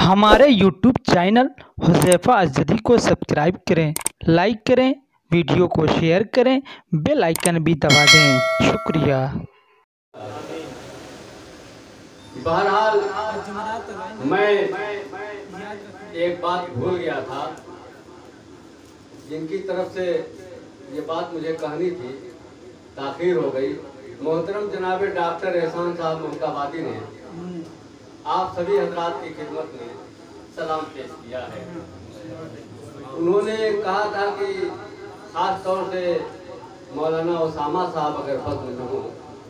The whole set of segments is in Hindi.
हमारे YouTube चैनल हुज़ैफ़ा अज़दी को सब्सक्राइब करें, लाइक करें, वीडियो को शेयर करें, बेल आइकन भी दबा दें। शुक्रिया। बहरहाल मैं एक बात भूल गया था, जिनकी तरफ से ये बात मुझे कहनी थी, ताख़ीर हो गई। मोहतरम जनाब डॉक्टर एहसान साहब मुहताबादी ने आप सभी हजरात की खिदमत में सलाम पेश किया है। उन्होंने कहा था कि ख़ास तौर से मौलाना उसामा साहब अगर फज़्ल में हो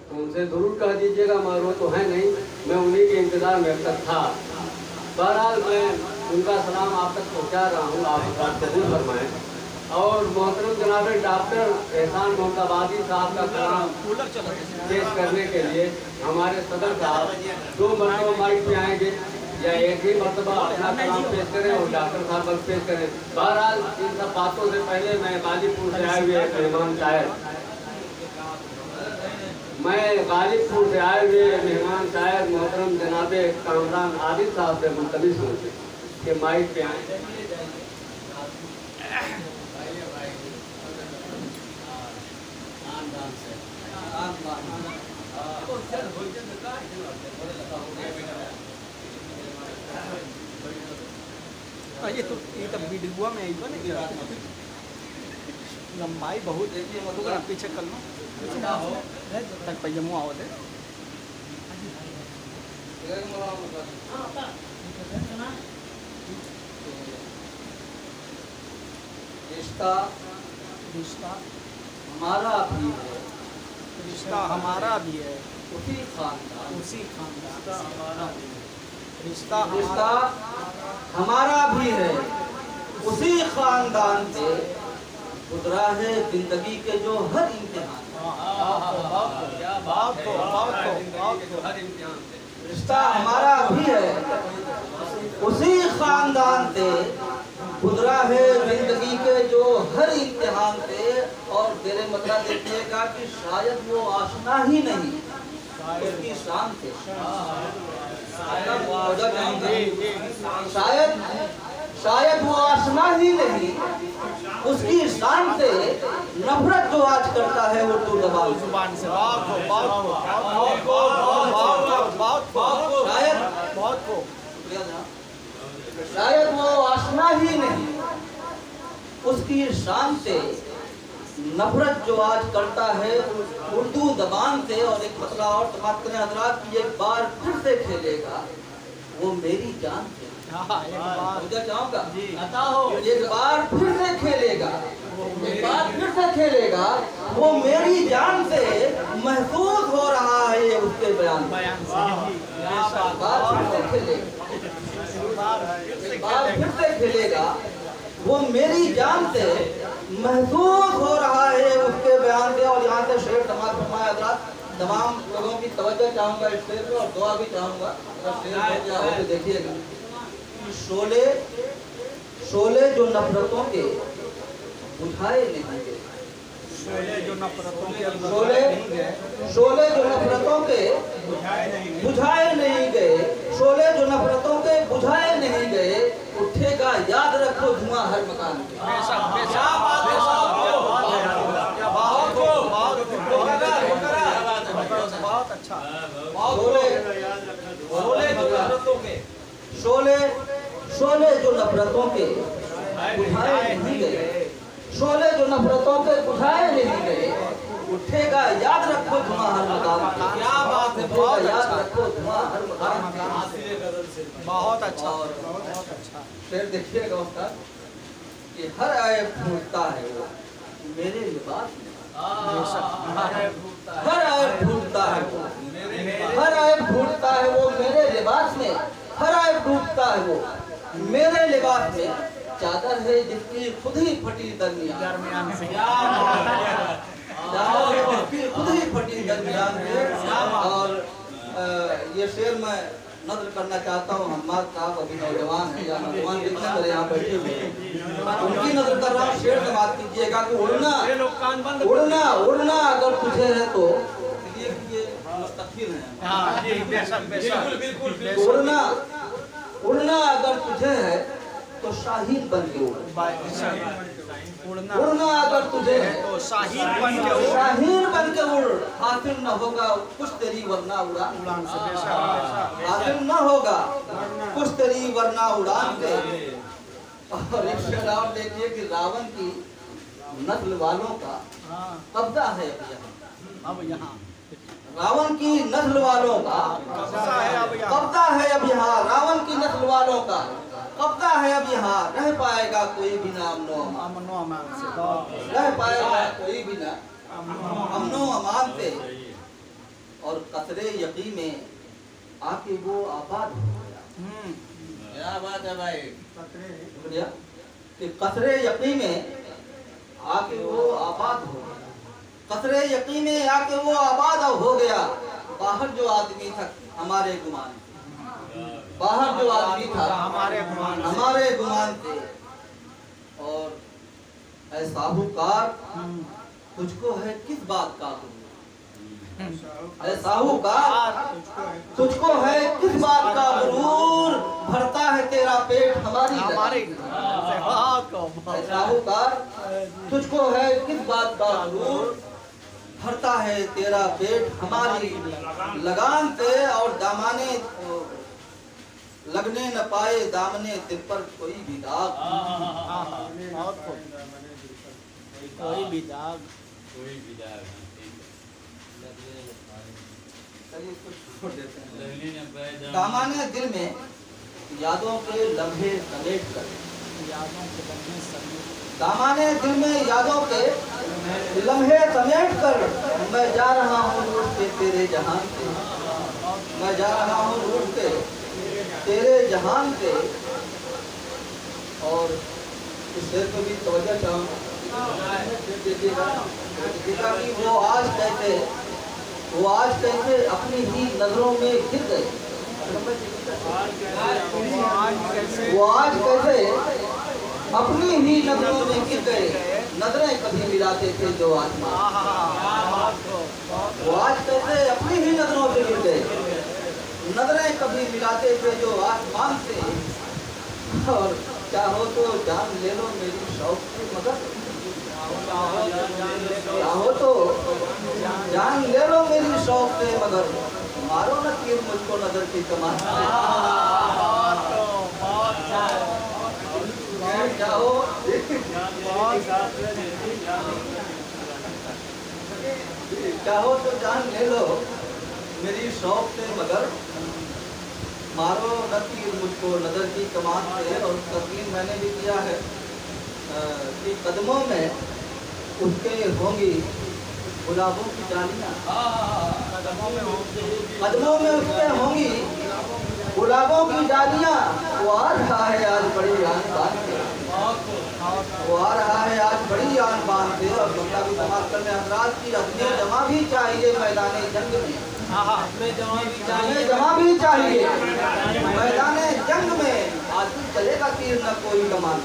तो उनसे ज़रूर कह दीजिएगा, मगर वो तो है नहीं, मैं उन्हीं के इंतज़ार में अब तक था। बहरहाल मैं उनका सलाम आप तक पहुँचा रहा हूँ, आप बात कबूल फरमाएँ। और मोहतरम जनाब डॉक्टर एहसान मुहताबादी साहब का सलाम पेश करने के लिए हमारे सदर साहब 2 मरतबा माइक पे आएंगे या एक ही मरतबा अपना सलाम पेश करें और डॉक्टर साहब बस पेश करें। बहरहाल इन सब बातों से पहले मैं गाजीपुर से आए हुए मेहमान शायर मोहतरम जनाब कामरान आदिल साहब से मुल्तमिस हूँ कि माइक पे आए। ये तो वीडियो में लंबाई बहुत पीछे कर लो तक पैजमो आओ दे रिश्ता हमारा भी है, रिश्ता हमारा भी है, उसी खानदान रिश्ता हमारा भी है, उसी खानदान से गुजरा है जिंदगी के जो हर इम्तिहान। रिश्ता हमारा भी है, उसी खानदान से गुजरा है जिंदगी के जो हर इम्तिहान से। और तेरे मतलब देखिएगा कि शायद वो आशना ही नहीं उसकी शान से, शायद वो आशना ही नहीं उसकी शान से। नफरत जो आज करता है उर्दू ज़बान से, शायद वो आशना ही नहीं उसकी शान से। नफरत जो आज करता है उर्दू ज़बान से। और एक मसला और समाप्त करें हज़रात की, एक बार फिर से खेलेगा वो मेरी जान से। चाहूँगा एक बार फिर से खेलेगा, एक बार फिर से खेलेगा वो मेरी जान से। महसूस हो रहा है ये उसके बयान से। एक बार फिर से खेलेगा वो मेरी जान से। महसूस हो रहा है उसके बयान से। और यहाँ से शेर तमाम फरमाया हज़रात, तमाम लोगों की तवज्जो चाहूँगा इस शेर पे और दुआ भी चाहूँगा। शेर देखिएगा, शोले शोले जो नफरतों के बुझाए नहीं गए, शोले जो नफरतों के शोले जो नफरतों के बुझाए नहीं गए, शोले जो नफरतों के बुझाए नहीं गए। उठेगा याद रखो धुआं हर मकान में। बहुत अच्छा। शोले जो नफरतों के बुझाए नहीं गए, शोले जो नफरतों के बुझाए नहीं गए। उठेगा याद रखो धुआं हर मकान। क्या बात है, याद रखो धुआं हर मकान। बहुत अच्छा, बहुत अच्छा शेर देखिएगा उसका कि हर आए फूटता है वो मेरे लिबास में। हर आए फूटता है वो, हर आए फूटता है वो मेरे लिबास में। हर आए फूटता है वो मेरे लिबास में। चादर है जिसकी खुद ही फटी दरमियान से, चादर है जिसकी खुद ही फटी दरमियान में। और ये शेर मैं नज़र करना चाहता हूँ। हमारे साहब अभी नौजवान है या नौजवान जितने तरह यहाँ बैठे हुए हैं उनकी नजर कर रहा हूँ। शेर से बात कीजिएगा कि उड़ना उड़ना उड़ना अगर तुझे है तो ये मुस्तक़िल है। उड़ना उड़ना अगर तुझे है तो शाहीन बन के उड़। उड़ना अगर तुझे है तो शाहीन बन के उड़। शाहीन बन के उड़। हासिल न होगा कुछ तेरी वरना उड़ान। उड़ान से बेशक हासिल न होगा कुछ तेरी वरना उड़ान से। और एक शेर और देखिए कि रावण की नस्ल वालों का कब्जा है अब यहाँ रावण की नस्ल वालों का कब्जा है अब यहाँ। कब्जा है अब यहाँ। रावण की नस्ल वालों का कब्जा है अब यहाँ। रह पाएगा कोई भी ना अमनो अमनो अमान से रह पाएगा कोई भी ना अमनो अमान से। और कसरे यकीन में आके वो आबाद हो गया। क्या बात है भाई। शुक्रिया कि कसरे यकीन में आके वो आबाद हो गया। कसरे यकीन में आके वो आबाद हो गया। बाहर जो आदमी था हमारे गुमान बाहर जो आदमी था हमारे गुमान थे। और ऐ साहूकार तुझको है किस बात का गुरूर। ऐ साहूकार तुझको है किस बात का गुरूर। भरता है तेरा पेट हमारी साहूकार तुझको है किस बात का गुरूर। भरता है तेरा पेट हमारी लगान से। और दामाने लगने न पाए दामने सिर पर कोई भी दाग। कोई भी दाग चलिए इसको छोड़ देते हैं। दामाने दिल में यादों के लम्हे समेट कर दामाने दिल में यादों के लम्हे समेट कर मैं जा रहा हूँ रूठ के तेरे जहान से। मैं जा रहा हूँ रूठ के तेरे जहान से। और इस शेर को भी तवज्जो चाहूँगा। वो आज कैसे अपनी ही नजरों में गिर गए। वो आज कैसे अपनी ही नजरों में गिर गए। नजरें कभी मिलाते थे जो आसमान। वो आज कैसे अपनी ही नजरों से गिर गए। नजरें कभी मिलाते थे जो आसमान से। और चाहो तो जान ले लो मेरी शौक से मगर चाहो तो जान ले लो मेरी शौक से मगर मारो न तीर मुझको नजर की कमान से। चाहो चाहो तो जान ले लो मेरी शौक से मगर मारो न तीर मुझको नजर की कमान से। और तस्लीम मैंने भी किया है कि कदमों में उसके होंगी गुलाबों की डालियाँ। कदमों में उसके होंगी गुलाबों की डालियाँ। वो आ रहा है आज बड़ी आन बान से। वो आ रहा है आज बड़ी आन बान से। और बंगला भी समाज करने हजरात की अपने जमा भी चाहिए मैदाने जंग में। जमा भी चाहिए मैदाने जंग में। आज चलेगा तीर न कोई कमान।